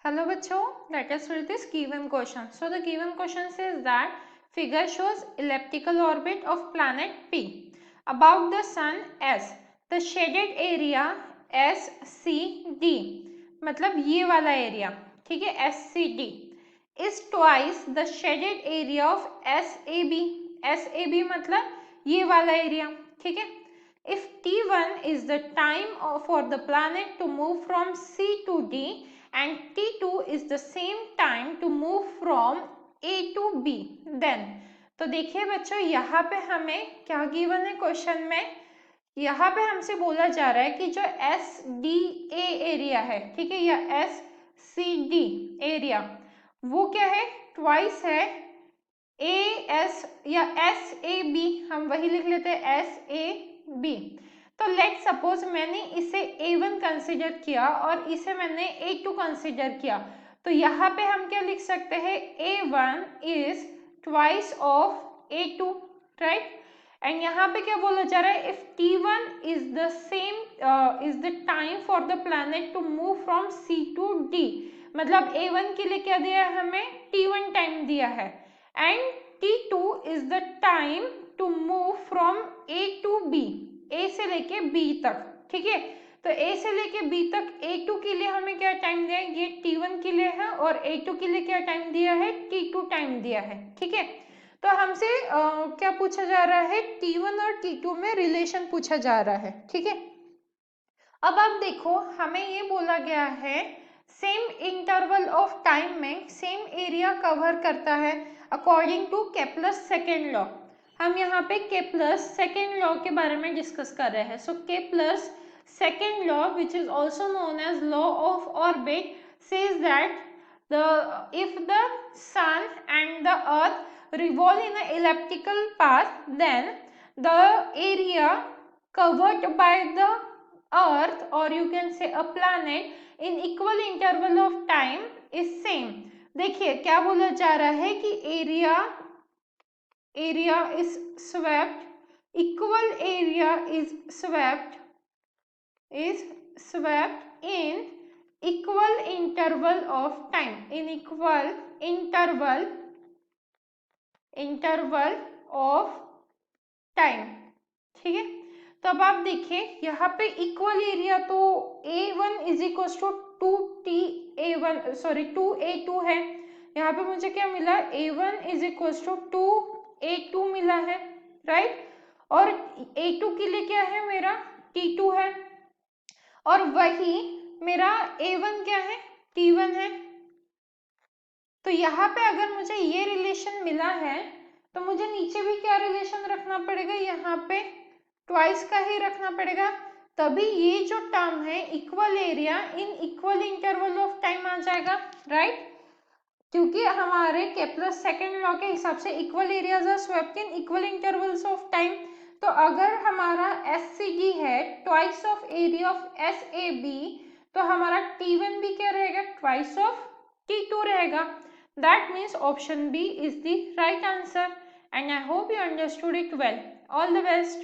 Hello बच्चों, let us read this given question. So the given question says that figure shows elliptical orbit of planet P about the sun S. The shaded area SCD, मतलब ये वाला area, ठीक है, SCD is twice the shaded area of SAB. SAB मतलब ये वाला area, ठीक है. If T1 is the time for the planet to move from C to D and T2 is the same time to move from A to B, then तो देखिए बच्चों, यहाँ पे हमें क्या गिवन है क्वेश्चन में. यहाँ पे हमसे बोला जा रहा है कि जो एस डी ए एरिया है, ठीक है, या एस सी डी एरिया, वो क्या है, ट्वाइस है ए एस या एस ए बी. हम वही लिख लेते हैं एस ए बी. तो लेट सपोज मैंने इसे A1 कंसिडर किया और इसे मैंने A2 कंसिडर किया, तो यहाँ पे हम क्या लिख सकते हैं, A1 is twice of A2, right. And यहाँ पे क्या बोला जा रहा है, if T1 is the same is the time for the planet to move from C to D, मतलब A1 के लिए क्या दिया है हमें, T1 टाइम दिया है, and T2 is the time to move from A to B, A से लेके B तक, ठीक है. तो A से लेके B तक A2 के लिए हमें क्या टाइम दिया है, ये T1 के लिए है, और A2 के लिए क्या टाइम दिया है, T2 टाइम दिया है, ठीक है. तो हमसे क्या पूछा जा रहा है, T1 और T2 में रिलेशन पूछा जा रहा है, ठीक है. अब आप देखो, हमें ये बोला गया है सेम इंटरवल ऑफ टाइम में सेम एरिया कवर करता है according to Kepler's second law. हम यहाँ पे केप्लर्स सेकेंड लॉ के बारे में डिस्कस कर रहे हैं. So Kepler's second law, which is also known as law of orbit, says that if the sun and the earth revolve in an elliptical path, then the area covered by the earth, or you can say a planet in equal interval of time is same. देखिए क्या बोला जा रहा है कि area is swept, equal area is swept in equal interval of time, in equal interval of time, ठीक है. तो अब आप देखिए यहाँ पे इक्वल एरिया तो A1 is equal to 2T sorry 2A2 है. यहाँ पे मुझे क्या मिला, A1 is equal to 2A2 मिला है, राइट. और A2 के लिए क्या है, मेरा T2 है, और वही मेरा A1 क्या है, T1 है. तो यहाँ पे अगर मुझे ये रिलेशन मिला है, तो मुझे नीचे भी क्या रिलेशन रखना पड़ेगा, यहाँ पे ट्वाइस का ही रखना पड़ेगा, तभी ये जो टर्म है equal area in equal interval of time आ जाएगा, राइट. क्योंकि हमारे केप्लर्स सेकेंड लॉ के हिसाब से equal areas are swept in equal intervals of time. तो अगर हमारा SCD है twice of area of SAB, तो हमारा T1 भी क्या रहेगा, ट्वाइस ऑफ T2 रहेगा. That means option B is the right answer, and I hope you understood it well. All the best.